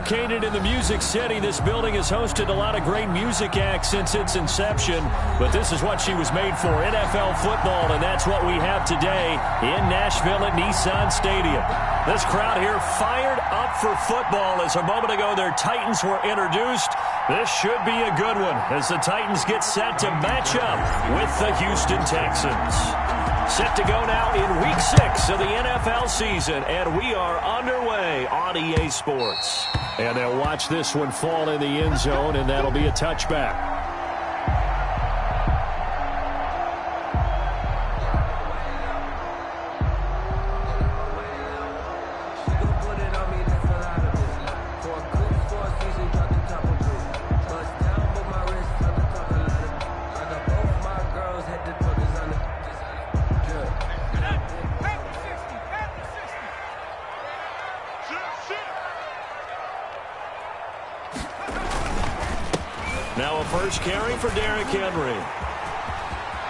Located in the Music City, this building has hosted a lot of great music acts since its inception, but this is what she was made for, NFL football, and that's what we have today in Nashville at Nissan Stadium. This crowd here fired up for football as a moment ago their Titans were introduced. This should be a good one as the Titans get set to match up with the Houston Texans. Set to go now in Week 6 of the NFL season, and we are underway on EA Sports. And they'll watch this one fall in the end zone, and that'll be a touchback. Now a first carry for Derrick Henry.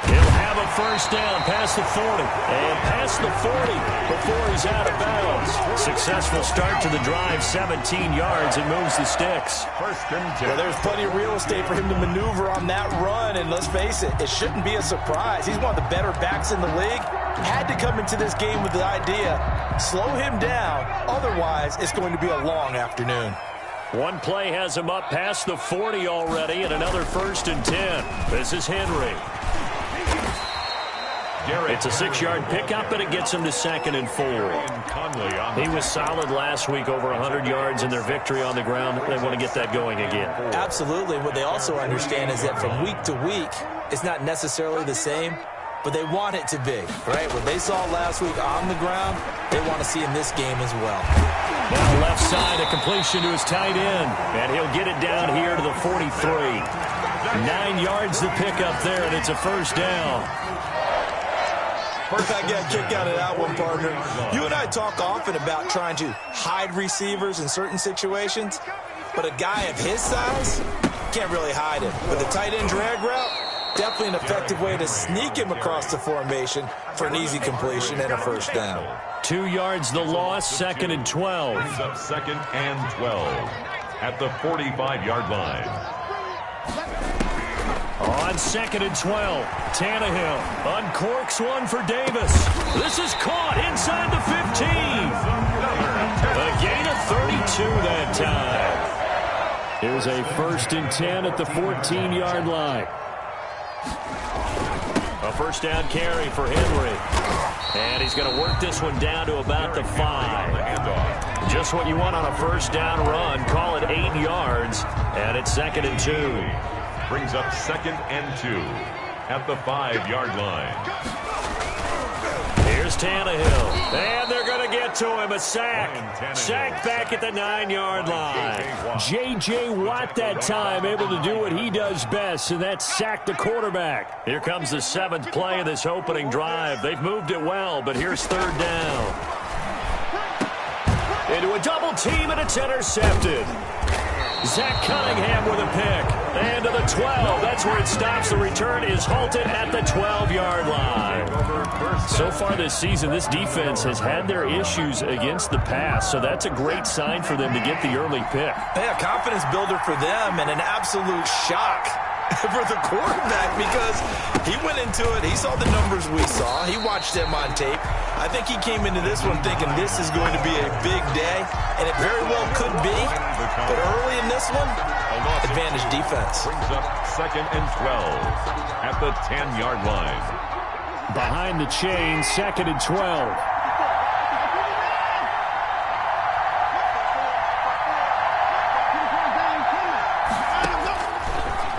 He'll have a first down past the 40. And past the 40 before he's out of bounds. Successful start to the drive, 17 yards, and moves the sticks. First and 10. Well, there's plenty of real estate for him to maneuver on that run, and let's face it, it shouldn't be a surprise. He's one of the better backs in the league. Had to come into this game with the idea, slow him down, otherwise it's going to be a long afternoon. One play has him up past the 40 already, and another first and 10. This is Henry. It's a 6-yard pickup, and it gets him to 2nd and 4. He was solid last week, over 100 yards in their victory on the ground. They want to get that going again. Absolutely. What they also understand is that from week to week, it's not necessarily the same, but they want it to be, right? What they saw last week on the ground, they want to see in this game as well. Now left side, a completion to his tight end, and he'll get it down here to the 43. 9 yards to pick up there, and it's a first down. First, I get a kick out of that one, partner. You and I talk often about trying to hide receivers in certain situations, but a guy of his size can't really hide him. With a tight end drag route, definitely an effective way to sneak him across the formation for an easy completion and a first down. 2 yards the loss, 2nd and 12. Brings up 2nd and 12 at the 45-yard line. On 2nd and 12, Tannehill uncorks one for Davis. This is caught inside the 15. A gain of 32 that time. Here's a 1st and 10 at the 14-yard line. A first down carry for Henry. And he's going to work this one down to about the 5. Just what you want on a first down run. Call it 8 yards. And it's 2nd and 2. Brings up 2nd and 2 at the 5-yard line. Here's Tannehill. And they're going to get to him. A sack. Sack back at the 9-yard line. J.J. Watt that time able to do what he does best, and that's sack the quarterback. Here comes the 7th play of this opening drive. They've moved it well, but here's 3rd down. Into a double team, and it's intercepted. Zach Cunningham with a pick. And to the 12. That's where it stops. The return is halted at the 12-yard line. So far this season, this defense has had their issues against the pass, so that's a great sign for them to get the early pick. Yeah, confidence builder for them and an absolute shock for the quarterback because he went into it. He saw the numbers we saw. He watched them on tape. I think he came into this one thinking this is going to be a big day, and it very well could be. But early in this one, advantage defense. Brings up 2nd and 12 at the 10-yard line. Behind the chain, 2nd and 12.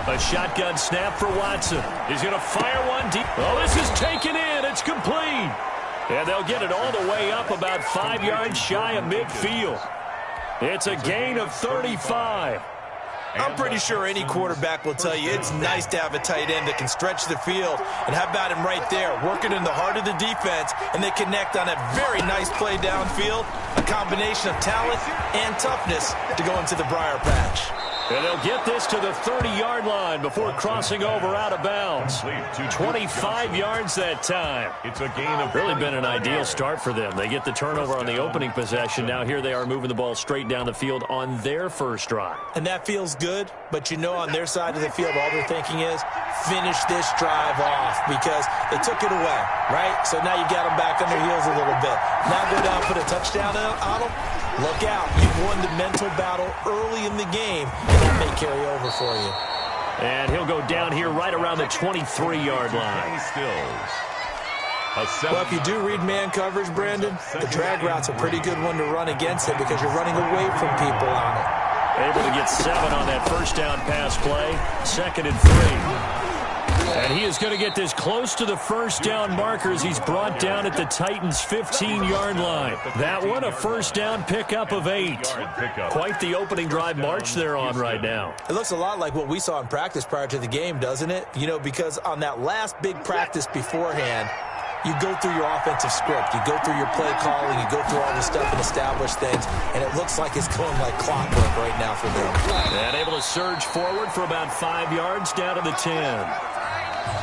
A shotgun snap for Watson. He's going to fire one deep. Oh, this is taken in. It's complete. And they'll get it all the way up about 5 yards shy of midfield. It's a gain of 35. I'm pretty sure any quarterback will tell you it's nice to have a tight end that can stretch the field. And how about him right there, working in the heart of the defense, and they connect on a very nice play downfield, a combination of talent and toughness to go into the briar patch. And they'll get this to the 30-yard line before crossing over out of bounds. 25 yards that time. It's a gain of really been an ideal start for them. They get the turnover on the opening possession. Now here they are moving the ball straight down the field on their first drive. And that feels good, but you know on their side of the field all they're thinking is finish this drive off because they took it away, right? So now you got them back on their heels a little bit. Now go down, put a touchdown on them. Look out. You've won the mental battle early in the game, and that may carry over for you. And he'll go down here right around the 23-yard line. Well, if you do read man coverage, Brandon, the drag route's a pretty good one to run against it because you're running away from people on it. Able to get 7 on that first down pass play. 2nd and 3. And he is going to get this close to the first down markers. He's brought down at the Titans' 15-yard line. That one, a first down pickup of 8. Quite the opening drive march they're on right now. It looks a lot like what we saw in practice prior to the game, doesn't it? You know, because on that last big practice beforehand, you go through your offensive script. You go through your play calling. You go through all this stuff and establish things. And it looks like it's going like clockwork right now for them. And able to surge forward for about 5 yards down to the 10.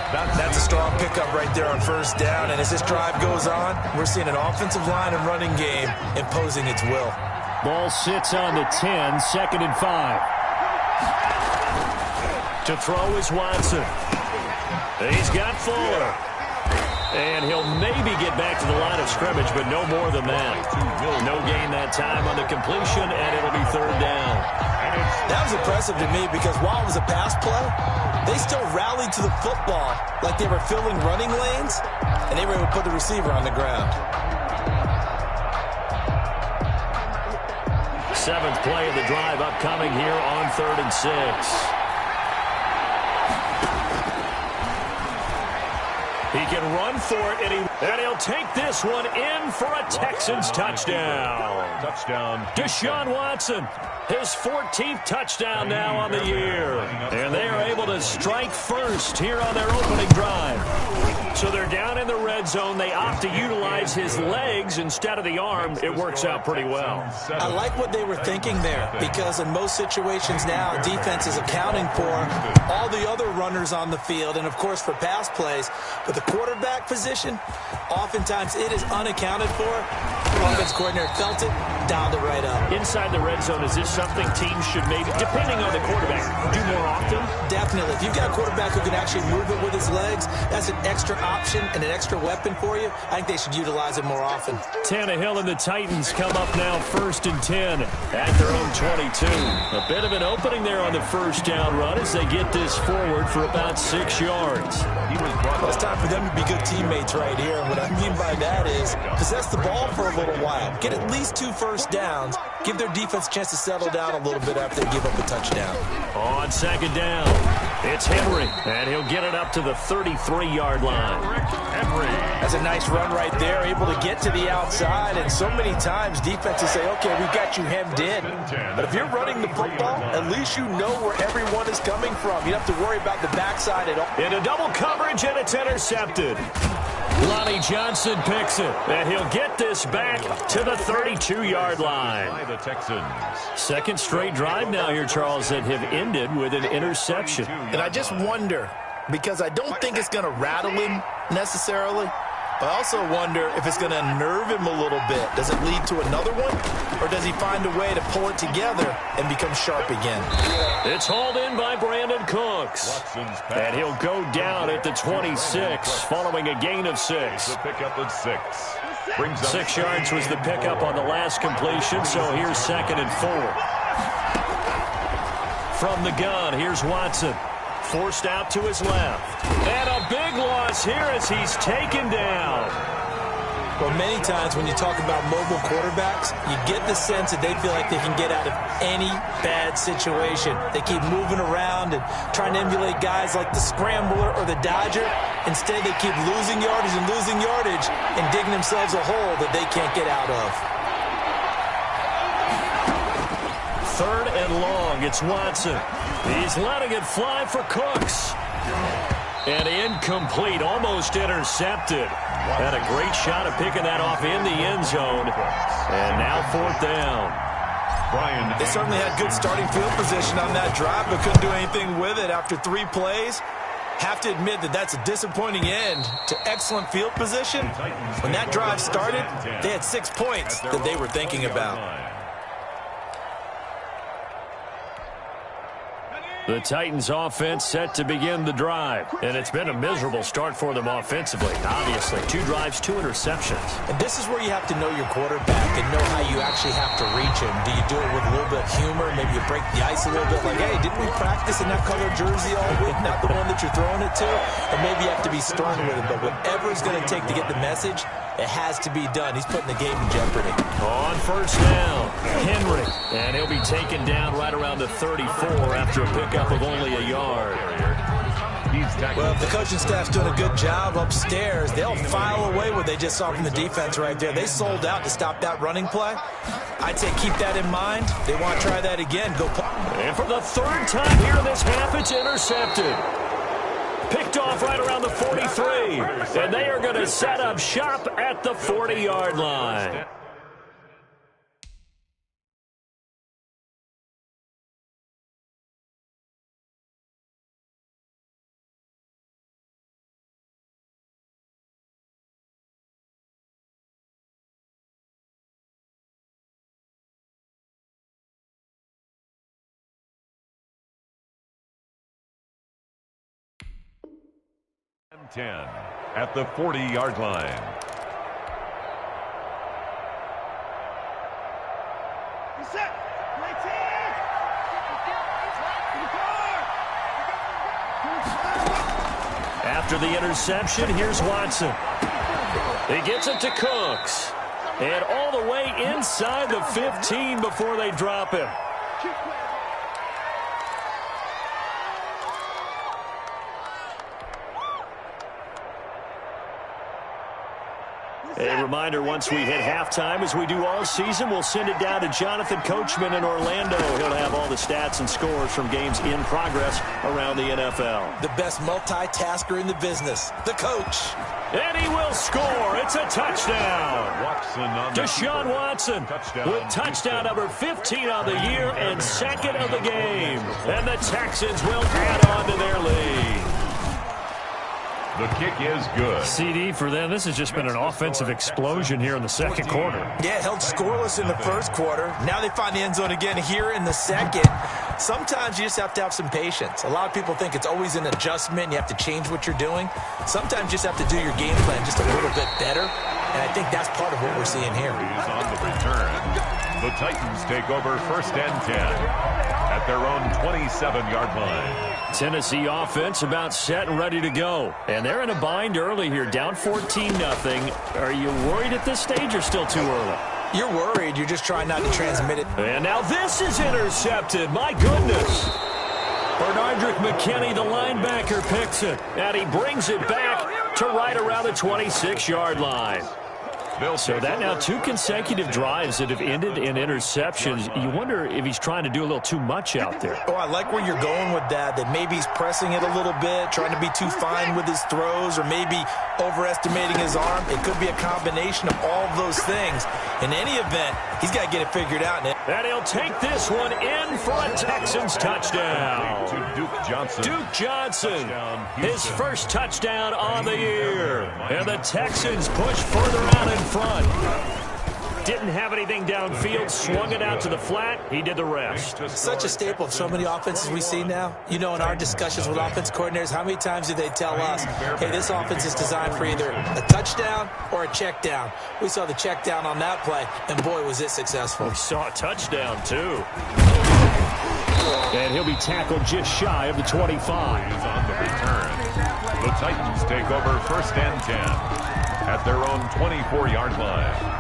That's a strong pickup right there on first down. And as this drive goes on, we're seeing an offensive line and running game imposing its will. Ball sits on the 10, 2nd and 5. To throw is Watson. He's got Fuller. And he'll maybe get back to the line of scrimmage, but no more than that. No gain that time on the completion, and it'll be 3rd down. That was impressive to me because while it was a pass play, they still rallied to the football like they were filling running lanes, and they were able to put the receiver on the ground. 7th play of the drive upcoming here on 3rd and 6. He can run for it, and he'll take this one in for a Texans touchdown. Deshaun Watson, his 14th touchdown now on the year. And they are able to strike first here on their opening drive. So they're down in the red zone. They opt to utilize his legs instead of the arm. It works out pretty well. I like what they were thinking there because in most situations now, defense is accounting for all the other runners on the field and, of course, for pass plays. But the quarterback position, oftentimes it is unaccounted for. The offense coordinator felt it, dialed it right up. Inside the red zone, is this something teams should maybe, depending on the quarterback, do more often? Definitely. If you've got a quarterback who can actually move it with his legs, that's an extra option and an extra weapon for you. I think they should utilize it more often. Tannehill and the Titans come up now 1st and 10 at their own 22. A bit of an opening there on the first down run as they get this forward for about 6 yards. Well, it's time for them to be good teammates right here. And what I mean by that is possess the ball for a little while. Get at least 2 first downs. Give their defense a chance to settle down a little bit after they give up a touchdown. On 2nd down, it's Henry, and he'll get it up to the 33-yard line. That's a nice run right there, able to get to the outside. And so many times defenses say, okay, we've got you hemmed in. But if you're running the football, at least you know where everyone is coming from. You don't have to worry about the backside at all. Into double coverage, and it's intercepted. Lonnie Johnson picks it, and he'll get this back to the 32-yard line. By the Texans. 2nd straight drive now here, Charles, that have ended with an interception. And I just wonder, because I don't think it's going to rattle him necessarily, but I also wonder if it's going to unnerve him a little bit. Does it lead to another one, or does he find a way to pull it together and become sharp again? It's hauled in by Brandon Cooks. And he'll go down at the 26 following a gain of 6. The pickup of 6. 6 yards was the pickup on the last completion, so here's 2nd and 4. From the gun, here's Watson. Forced out to his left. And a big loss here as he's taken down. Well, many times when you talk about mobile quarterbacks, you get the sense that they feel like they can get out of any bad situation. They keep moving around and trying to emulate guys like the Scrambler or the Dodger. Instead, they keep losing yardage and digging themselves a hole that they can't get out of. 3rd and long, it's Watson. He's letting it fly for Cooks. And incomplete, almost intercepted. Had a great shot of picking that off in the end zone. And now 4th down. They certainly had good starting field position on that drive, but couldn't do anything with it after 3 plays. Have to admit that that's a disappointing end to excellent field position. When that drive started, they had 6 points that they were thinking about. The Titans offense set to begin the drive, and it's been a miserable start for them offensively. Obviously, 2 drives, 2 interceptions. And this is where you have to know your quarterback and know how you actually have to reach him. Do you do it with a little bit of humor? Maybe you break the ice a little bit like, hey, didn't we practice in that color jersey all week? Not the one that you're throwing it to? Or maybe you have to be stern with it. But whatever it's going to take to get the message, it has to be done. He's putting the game in jeopardy. On first down, Henry. And he'll be taken down right around the 34 after a pickup of only a yard. Well, if the coaching staff's doing a good job upstairs, they'll file away what they just saw from the defense right there. They sold out to stop that running play. I'd say keep that in mind. They want to try that again. And for the 3rd time here in this half, it's intercepted. Picked off right around the 43. And they are going to set up shop at the 40-yard line. And 10 at the 40-yard line. After the interception, here's Watson. He gets it to Cooks. And all the way inside the 15 before they drop him. A reminder, once we hit halftime, as we do all season, we'll send it down to Jonathan Coachman in Orlando. He'll have all the stats and scores from games in progress around the NFL. The best multitasker in the business, the coach. And he will score. It's a touchdown. Deshaun Watson with touchdown number 15 on the year and 2nd of the game. And the Texans will add on to their lead. The kick is good. CD for them. This has just been an offensive explosion here in the 2nd quarter. Yeah, held scoreless in the 1st quarter. Now they find the end zone again here in the 2nd. Sometimes you just have to have some patience. A lot of people think it's always an adjustment. You have to change what you're doing. Sometimes you just have to do your game plan just a little bit better. And I think that's part of what we're seeing here. Is on the return. The Titans take over 1st and 10 at their own 27-yard line. Tennessee offense about set and ready to go. And they're in a bind early here, down 14-0. Are you worried at this stage or still too early? You're worried. You're just trying not to transmit it. And now this is intercepted. My goodness. Bernardrick McKinney, the linebacker, picks it. And he brings it back to right around the 26-yard line. So that now 2 consecutive drives that have ended in interceptions. You wonder if he's trying to do a little too much out there. Oh, I like where you're going with that maybe he's pressing it a little bit, trying to be too fine with his throws, or maybe overestimating his arm. It could be a combination of all of those things. In any event, he's got to get it figured out. And he'll take this one in for a Texans touchdown. To Duke Johnson. Duke Johnson, his 1st touchdown on the year. And the Texans push further out in front. Didn't have anything downfield, swung it out to the flat. He did the rest. Such a staple of so many offenses we see now. You know, in our discussions with offense coordinators, how many times do they tell us, hey, this offense is designed for either a touchdown or a check down. We saw the check down on that play, and boy, was it successful. We saw a touchdown, too. And he'll be tackled just shy of the 25. Is on the return. The Titans take over 1st and 10 at their own 24-yard line.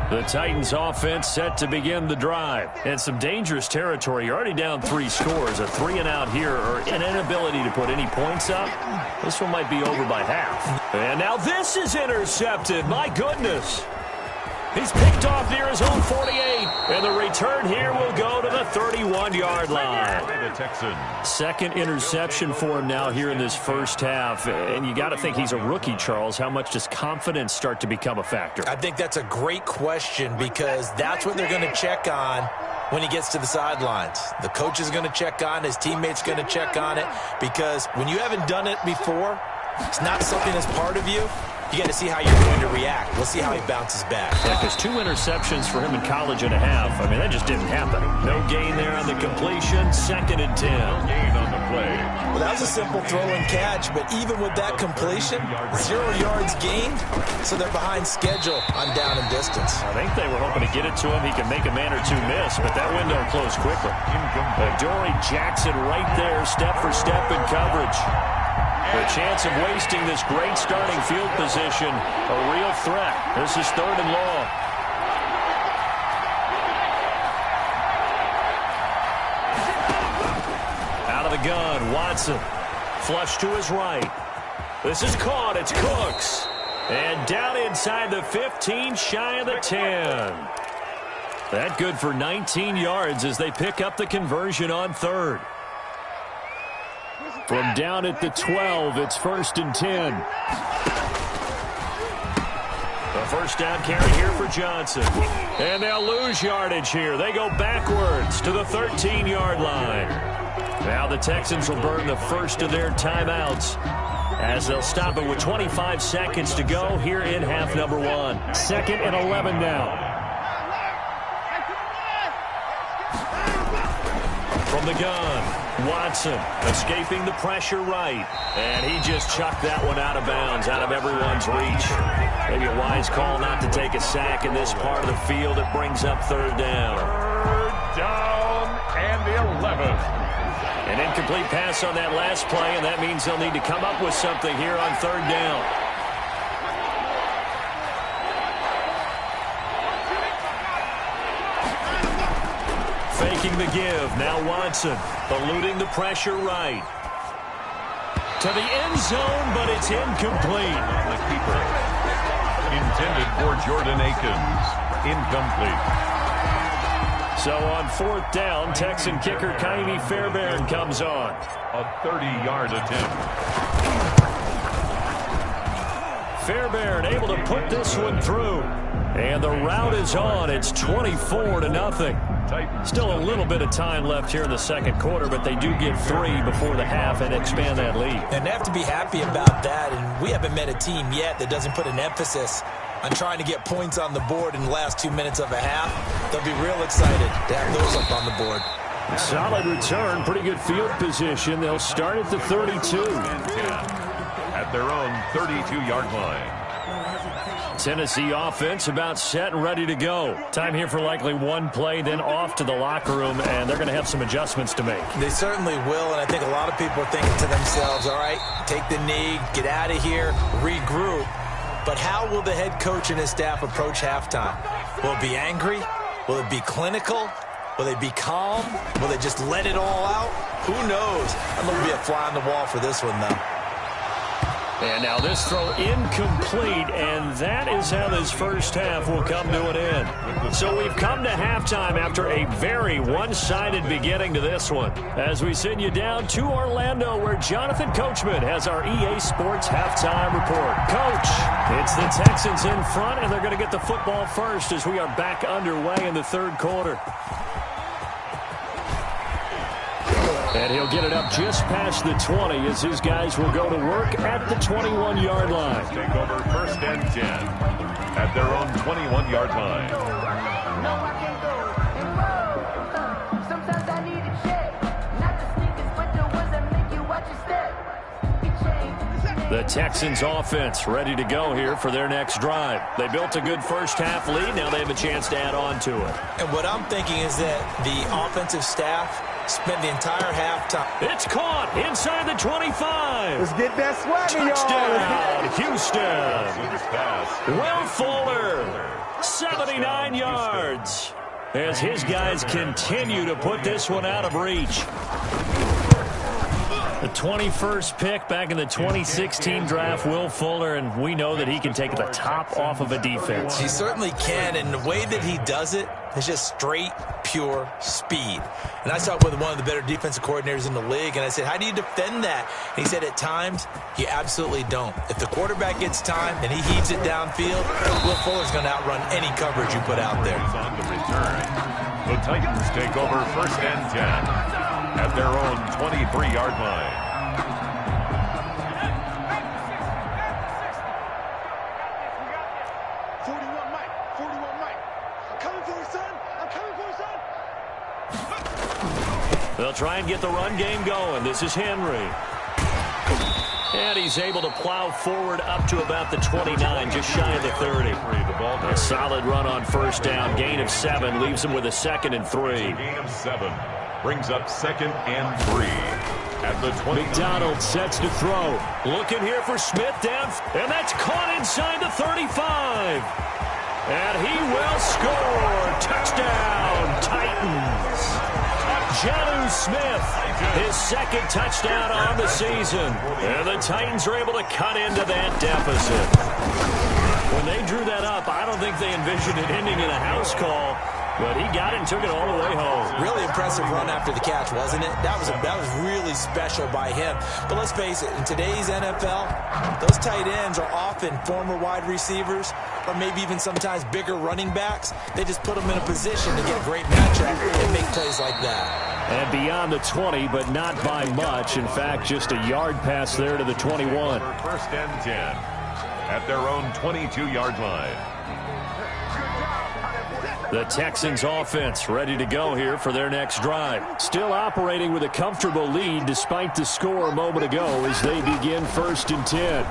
The Titans offense set to begin the drive. And some dangerous territory. You're already down 3 scores. A 3-and-out here, or an inability to put any points up. This one might be over by half. And now this is intercepted. My goodness. He's picked off near his own 48. And the return here will go to the 31-yard line. The Texans. Second interception for him now here in this first half. And you got to think he's a rookie, Charles. How much does confidence start to become a factor? I think that's a great question because that's what they're going to check on when he gets to the sidelines. The coach is going to check on, his teammates going to check on it, because when you haven't done it before, it's not something that's part of you. You got to see how you're going to react. We'll see how he bounces back. Yeah, because 2 interceptions for him in college and a half. I mean, that just didn't happen. No gain there on the completion. 2nd and 10. Gain on the play. Well, that was a simple throw and catch, but even with that completion, 0 yards gained, so they're behind schedule on down and distance. I think they were hoping to get it to him. He could make a man or two miss, but that window closed quickly. Dory Jackson right there, step for step in coverage. The chance of wasting this great starting field position, a real threat. This is 3rd and long. Out of the gun, Watson. Flush to his right. This is caught. It's Cooks. And down inside the 15, shy of the 10. That good for 19 yards as they pick up the conversion on 3rd. From down at the 12, it's 1st and 10. The first down carry here for Johnson. And they'll lose yardage here. They go backwards to the 13-yard line. Now the Texans will burn the first of their timeouts as they'll stop it with 25 seconds to go here in half number 1. 2nd and 11 now. From the gun. Watson escaping the pressure right. And he just chucked that one out of bounds, out of everyone's reach. Maybe a wise call not to take a sack in this part of the field. It brings up 3rd down. 3rd down and 11. An incomplete pass on that last play, and that means they'll need to come up with something here on 3rd down. Faking the give. Now Watson eluding the pressure right. To the end zone, but it's incomplete. The keeper. Intended for Jordan Akins. Incomplete. So on 4th down, Texan kicker Kaimi Fairbairn comes on. A 30-yard attempt. Fairbairn able to put this one through. And the route is on. It's 24-0. Still a little bit of time left here in the second quarter, but they do get 3 before the half and expand that lead. And they have to be happy about that, and we haven't met a team yet that doesn't put an emphasis on trying to get points on the board in the last 2 minutes of a half. They'll be real excited to have those up on the board. Solid return, pretty good field position. They'll start at the 32. At their own 32-yard line. Tennessee offense about set and ready to go. Time here for likely one play, then off to the locker room, and they're going to have some adjustments to make. They certainly will, and I think a lot of people are thinking to themselves, all right, take the knee, get out of here, regroup. But how will the head coach and his staff approach halftime? Will it be angry? Will it be clinical? Will they be calm? Will they just let it all out? Who knows? I'm going to be a fly on the wall for this one, though. And now this throw incomplete, and that is how this first half will come to an end. So we've come to halftime after a very one-sided beginning to this one. As we send you down to Orlando, where Jonathan Coachman has our EA Sports halftime report. Coach, it's the Texans in front, and they're going to get the football first as we are back underway in the third quarter. And he'll get it up just past the 20 as his guys will go to work at the 21-yard line. Take over 1st and 10 at their own 21-yard line. Sometimes I need a check. Not the sneakers, but the ones that make you watch your step. The Texans offense ready to go here for their next drive. They built a good first half lead. Now they have a chance to add on to it. And what I'm thinking is that the offensive staff spent the entire halftime. It's caught inside the 25. Let's get that swagger, y'all. Touchdown, Houston. Will Fuller, 79 yards. As his guys continue to put this one out of reach. The 21st pick back in the 2016 draft, Will Fuller, and we know that he can take the top off of a defense. He certainly can, and the way that he does it is just straight, pure speed. And I talked with one of the better defensive coordinators in the league, and I said, how do you defend that? And he said, at times, you absolutely don't. If the quarterback gets time and he heaves it downfield, Will Fuller's going to outrun any coverage you put out there. On the return, the Titans take over 1st and 10 at their own 23-yard line. They'll try and get the run game going. This is Henry. And he's able to plow forward up to about the 29, just shy of the 30. A solid run on 1st down. Gain of 7 leaves him with a 2nd and 3. Gain of 7 brings up 2nd and 3 at the 20. McDonald sets to throw. Looking here for Smith down. And that's caught inside the 35. And he will score. Touchdown, Titans. Jonnu Smith, his 2nd touchdown on the season. And the Titans are able to cut into that deficit. When they drew that up, I don't think they envisioned it ending in a house call. But he got it and took it all the way home. Really impressive run after the catch, wasn't it? That was really special by him. But let's face it, in today's NFL, those tight ends are often former wide receivers or maybe even sometimes bigger running backs. They just put them in a position to get a great matchup and make plays like that. And beyond the 20, but not by much. In fact, just a yard pass there to the 21. 1st and 10 at their own 22-yard line. The Texans offense ready to go here for their next drive. Still operating with a comfortable lead despite the score a moment ago as they begin 1st and 10.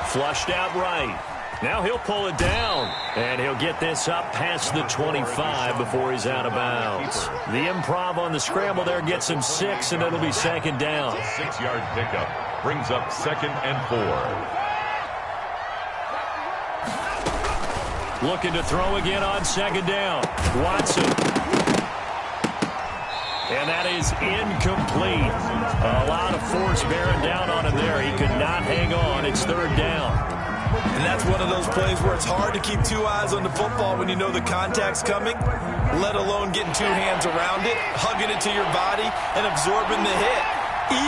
Flushed out right. Now he'll pull it down. And he'll get this up past the 25 before he's out of bounds. The improv on the scramble there gets him 6, and it'll be 2nd down. 6-yard pickup brings up 2nd and 4. Looking to throw again on 2nd down. Watson. And that is incomplete. A lot of force bearing down on him there. He could not hang on. It's 3rd down. And that's one of those plays where it's hard to keep 2 eyes on the football when you know the contact's coming, let alone getting 2 hands around it, hugging it to your body, and absorbing the hit.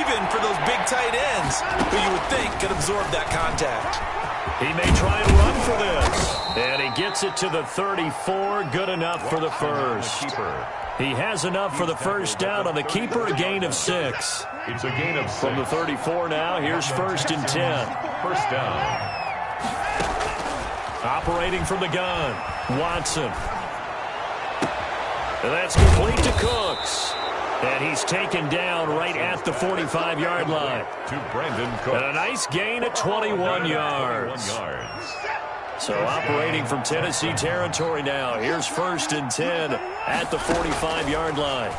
Even for those big tight ends who you would think could absorb that contact. He may try and run for this. And he gets it to the 34. Good enough for the first. He has enough for the 1st down on the keeper, a gain of 6. It's a gain of 6. From the 34 now, here's 1st and 10. 1st down. Operating from the gun, Watson. And that's complete to Cooks. And he's taken down right at the 45-yard line. To Brandon Cooks. And a nice gain of 21 yards. So operating from Tennessee territory now. Here's 1st and 10 at the 45-yard line.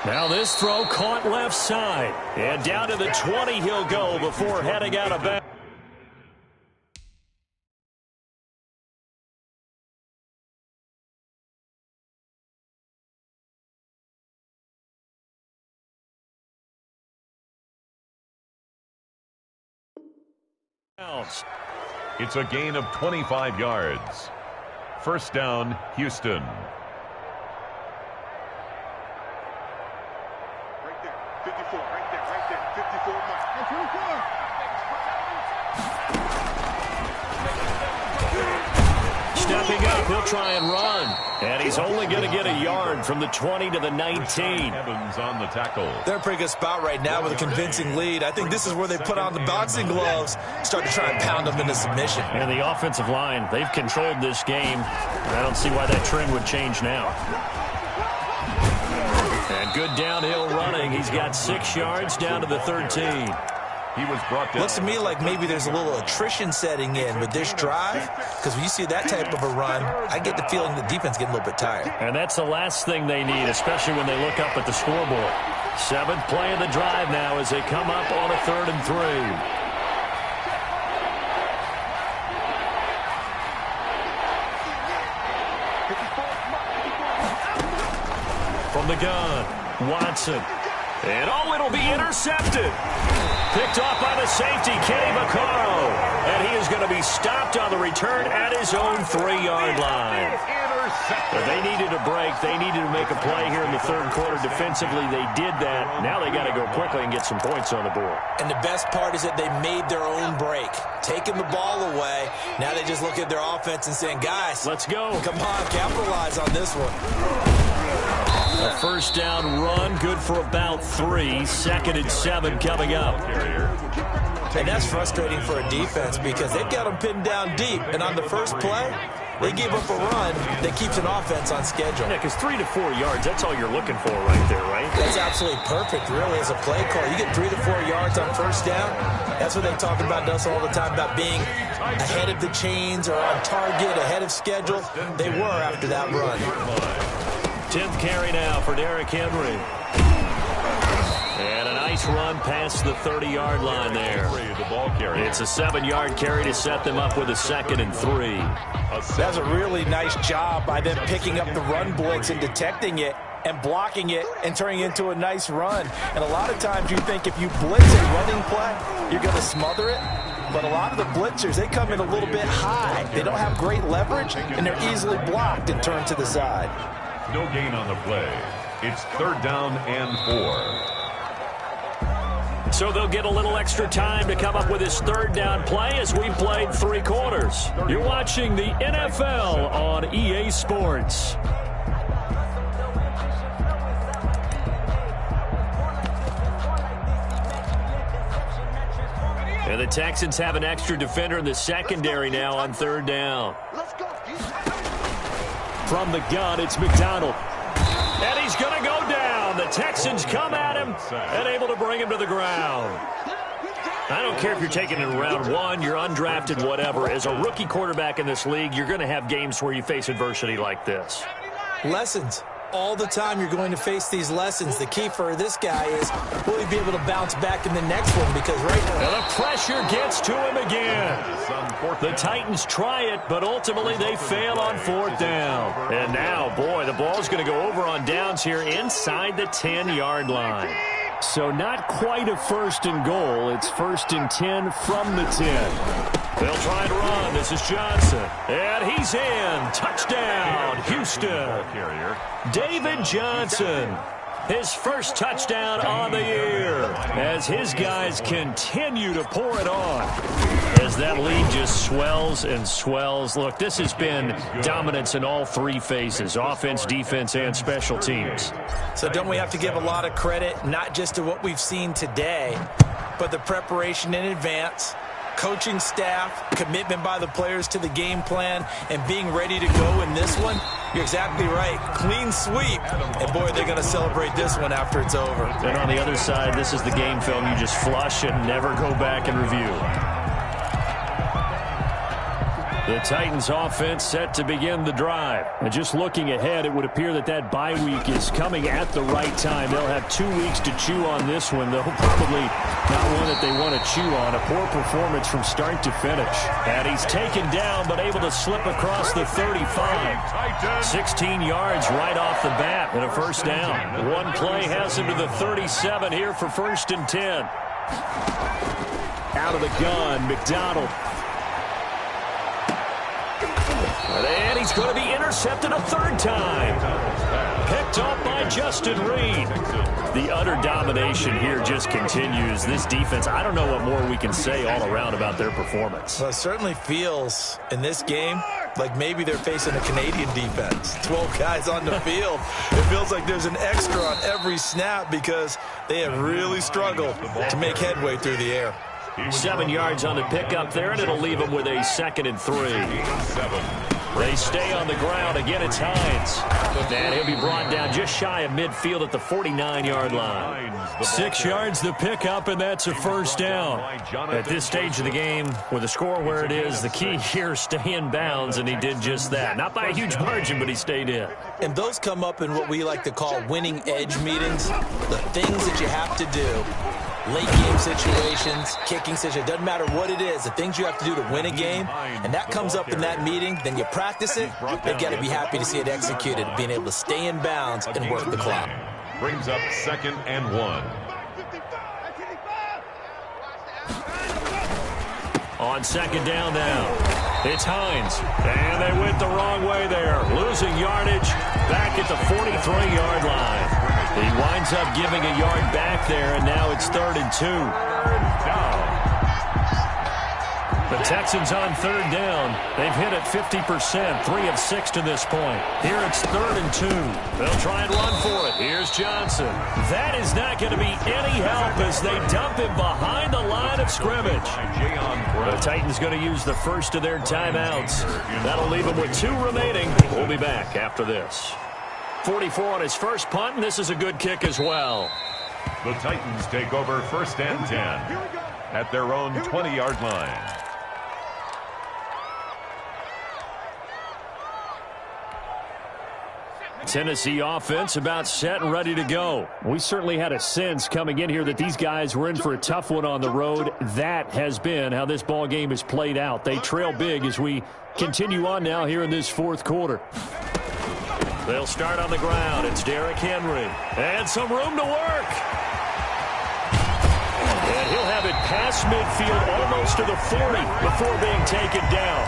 Now this throw caught left side. And down to the 20 he'll go before heading out of bounds. It's a gain of 25 yards. 1st down, Houston. Right there, 54, right there, 54. That's 24. Stepping up, he'll try and run. And he's only going to get a yard from the 20 to the 19. Evans on the tackle. They're in a pretty good spot right now with a convincing lead. I think this is where they put on the boxing gloves, start to try and pound them into submission. And the offensive line, they've controlled this game. I don't see why that trend would change now. And good downhill running. He's got 6 yards down to the 13. He was brought down. Looks to me like maybe there's a little attrition setting in with this drive, because when you see that type of a run, I get the feeling the defense getting a little bit tired. And that's the last thing they need, especially when they look up at the scoreboard. 7th play of the drive now as they come up on a 3rd and 3. the gun, Watson. And it'll be intercepted. Picked off by the safety, Kenny Vaccaro. And he is going to be stopped on the return at his own 3-yard line. If they needed a break, they needed to make a play here in the third quarter. Defensively, they did that. Now they got to go quickly and get some points on the board. And the best part is that they made their own break, taking the ball away. Now they just look at their offense and saying, guys, let's go. Come on, capitalize on this one. A first down run, good for about 3. 2nd and 7 coming up. And that's frustrating for a defense because they've got them pinned down deep. And on the first play, they gave up a run that keeps an offense on schedule. Yeah, because 3 to 4 yards, that's all you're looking for right there, right? That's absolutely perfect, really, as a play call. You get 3 to 4 yards on first down. That's what they talk about us all the time, about being ahead of the chains or on target, ahead of schedule. They were after that run. 10th carry now for Derrick Henry. And a nice run past the 30-yard line there. It's a 7-yard carry to set them up with a 2nd and 3. That's a really nice job by them picking up the run blitz and detecting it and blocking it and turning it into a nice run. And a lot of times you think if you blitz a running play, you're going to smother it. But a lot of the blitzers, they come in a little bit high. They don't have great leverage, and they're easily blocked and turned to the side. No gain on the play. It's 3rd down and 4. So they'll get a little extra time to come up with his 3rd down play as we've played 3 quarters. You're watching the NFL on EA Sports. And the Texans have an extra defender in the secondary now on 3rd down. From the gun, it's McDonald. And he's going to go down. The Texans come at him and able to bring him to the ground. I don't care if you're taking it in round 1, you're undrafted, whatever. As a rookie quarterback in this league, you're going to have games where you face adversity like this. Lessons. All the time you're going to face these lessons. The key for this guy is, will he be able to bounce back in the next one? Because right now, and the pressure gets to him again. The Titans try it, but ultimately they fail on 4th down. And now, boy, the ball's going to go over on downs here inside the 10-yard line. So not quite a 1st and goal. It's 1st and 10 from the 10. They'll try and run. This is Johnson. And he's in. Touchdown, Houston. David Johnson. His first touchdown on the year as his guys continue to pour it on. As that lead just swells and swells. Look, this has been dominance in all 3 phases, offense, defense, and special teams. So don't we have to give a lot of credit, not just to what we've seen today, but the preparation in advance, coaching staff, commitment by the players to the game plan, and being ready to go in this one? You're exactly right. Clean sweep. And, boy, they're going to celebrate this one after it's over. And on the other side, this is the game film you just flush and never go back and review. The Titans offense set to begin the drive. And just looking ahead, it would appear that that bye week is coming at the right time. They'll have 2 weeks to chew on this one, though probably not one that they want to chew on. A poor performance from start to finish. And he's taken down but able to slip across the 35. 16 yards right off the bat and a first down. One play has him to the 37 here for 1st and 10. Out of the gun, McDonald. And he's going to be intercepted a 3rd time. Picked off by Justin Reed. The utter domination here just continues. This defense, I don't know what more we can say all around about their performance. Well, it certainly feels in this game like maybe they're facing a Canadian defense. 12 guys on the field. It feels like there's an extra on every snap because they have really struggled to make headway through the air. 7 yards on the pickup there, and it'll leave them with a 2nd and 3. They stay on the ground. Again, it's Hines. And he'll be brought down just shy of midfield at the 49-yard line. 6 yards the pickup, and that's a first down. At this stage of the game, with the score where it is, the key here, stay in bounds, and he did just that. Not by a huge margin, but he stayed in. And those come up in what we like to call winning edge meetings, the things that you have to do. late game situations, kicking situations, doesn't matter what it is, the things you have to do to win a game, and that comes up in that meeting, then you practice it, they've got to be happy to see it executed, being able to stay in bounds and work the clock. Brings up 2nd and 1. On 2nd down now, it's Hines, and they went the wrong way there, losing yardage back at the 43-yard line. He winds up giving a yard back there, and now it's 3rd and 2. The Texans on 3rd down. They've hit it 50%, 3 of 6 to this point. Here it's 3rd and 2. They'll try and run for it. Here's Johnson. That is not going to be any help as they dump him behind the line of scrimmage. The Titans going to use the first of their timeouts. That'll leave them with 2 remaining. We'll be back after this. 44 on his first punt, and this is a good kick as well. The Titans take over 1st and 10 at their own 20-yard line. Tennessee offense about set and ready to go. We certainly had a sense coming in here that these guys were in for a tough one on the road. That has been how this ball game has played out. They trail big as we continue on now here in this 4th quarter. They'll start on the ground. It's Derrick Henry. And some room to work. And he'll have it past midfield almost to the 40 before being taken down.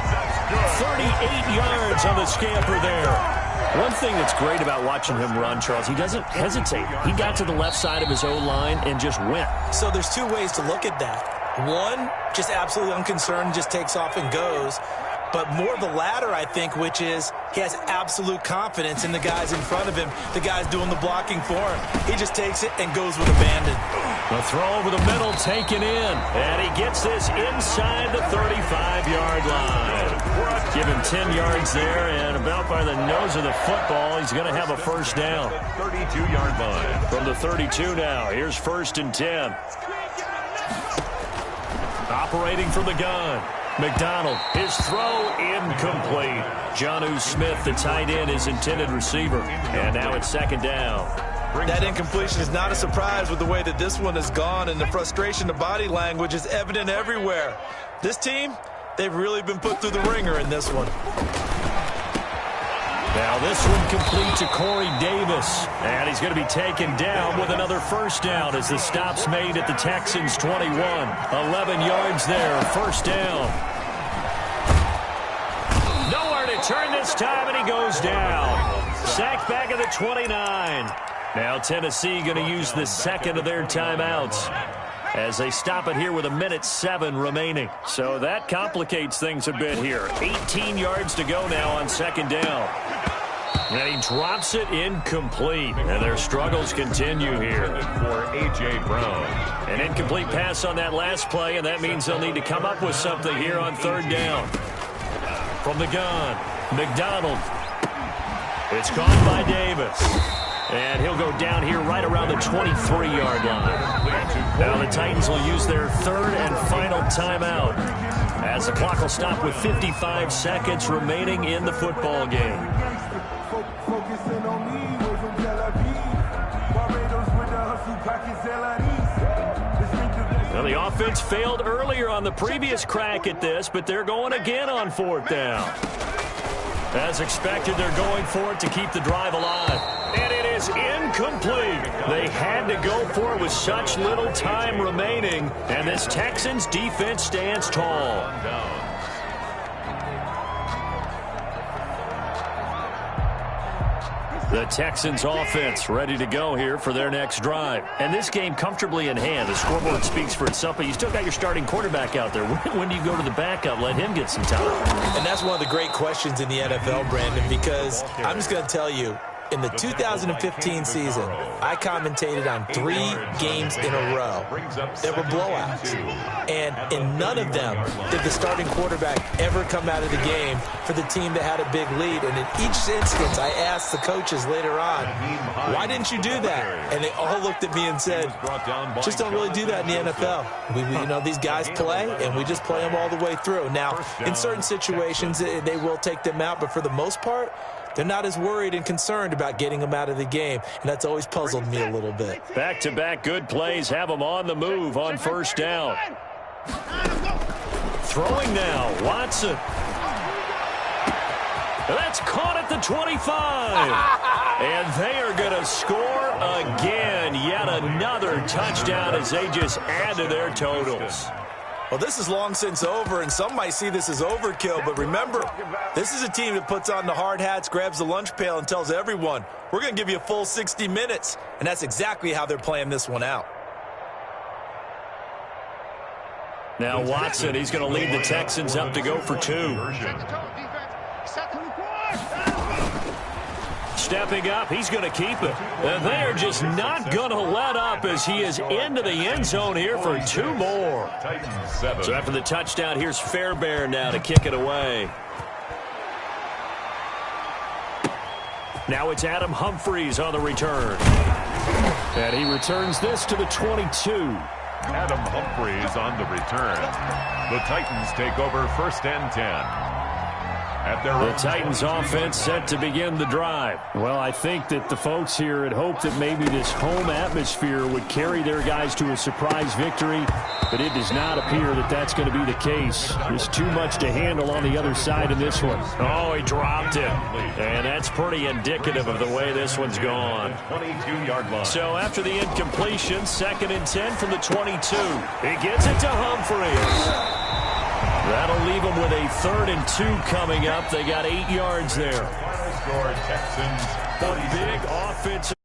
38 yards on the scamper there. One thing that's great about watching him run, Charles, he doesn't hesitate. He got to the left side of his O-line and just went. So there's 2 ways to look at that. One, just absolutely unconcerned, just takes off and goes. But more the latter, I think, which is he has absolute confidence in the guys in front of him, the guys doing the blocking for him. He just takes it and goes with abandon. The throw over the middle taken in, and he gets this inside the 35-yard line. Give him 10 yards there, and about by the nose of the football, he's going to have a first down. 32-yard line. From the 32 now, here's 1st and 10. Operating from the gun. McDonald, his throw incomplete. Jonnu Smith, the tight end, his intended receiver. And now it's 2nd down. That incompletion is not a surprise with the way that this one has gone, and the frustration, the body language is evident everywhere. This team, they've really been put through the ringer in this one. Now this one complete to Corey Davis. And he's going to be taken down with another first down as the stop's made at the Texans' 21. 11 yards there, first down. Nowhere to turn this time, and he goes down. Sacked back at the 29. Now Tennessee going to use the 2nd of their timeouts as they stop it here with 1:07 remaining. So that complicates things a bit here. 18 yards to go now on 2nd down. And he drops it incomplete. And their struggles continue here. For A.J. Brown. An incomplete pass on that last play, and that means they'll need to come up with something here on 3rd down. From the gun, McDonald. It's caught by Davis. And he'll go down here right around the 23-yard line. Now the Titans will use their 3rd and final timeout as the clock will stop with 55 seconds remaining in the football game. Well, the offense failed earlier on the previous crack at this, but they're going again on 4th down. As expected, they're going for it to keep the drive alive. And it is incomplete. They had to go for it with such little time remaining. And this Texans defense stands tall. The Texans offense ready to go here for their next drive. And this game comfortably in hand. The scoreboard speaks for itself, but you still got your starting quarterback out there. When do you go to the backup? Let him get some time. And that's one of the great questions in the NFL, Brandon, because I'm just going to tell you, in the 2015 season, I commentated on 3 games in a row. There were blowouts. And in none of them did the starting quarterback ever come out of the game for the team that had a big lead. And in each instance, I asked the coaches later on, why didn't you do that? And they all looked at me and said, just don't really do that in the NFL. You know, these guys play, and we just play them all the way through. Now, in certain situations, they will take them out, but for the most part, they're not as worried and concerned about getting him out of the game, and that's always puzzled me a little bit. Back-to-back good plays have him on the move on first down. Throwing now, Watson. That's caught at the 25. And they are going to score again. Yet another touchdown as they just add to their totals. Well, this is long since over, and some might see this as overkill. But remember, this is a team that puts on the hard hats, grabs the lunch pail, and tells everyone, we're going to give you a full 60 minutes. And that's exactly how they're playing this one out. Now Watson, he's going to lead the Texans up to go for 2. Stepping up, he's going to keep it. And they're just not going to let up as he is into the end zone here for 2 more. So after the touchdown, here's Fairbairn now to kick it away. Now it's Adam Humphries on the return. And he returns this to the 22. Adam Humphries on the return. The Titans take over first and 10. The Titans offense set to begin the drive. Well, I think that the folks here had hoped that maybe this home atmosphere would carry their guys to a surprise victory, but it does not appear that that's going to be the case. There's too much to handle on the other side in this one. Oh, he dropped it. And that's pretty indicative of the way this one's gone. 22-yard line. So after the incompletion, 2nd and 10 from the 22. He gets it to Humphries. That'll leave them with a 3rd and 2 coming up. They got 8 yards there. Final score, Texans 46. Big offensive.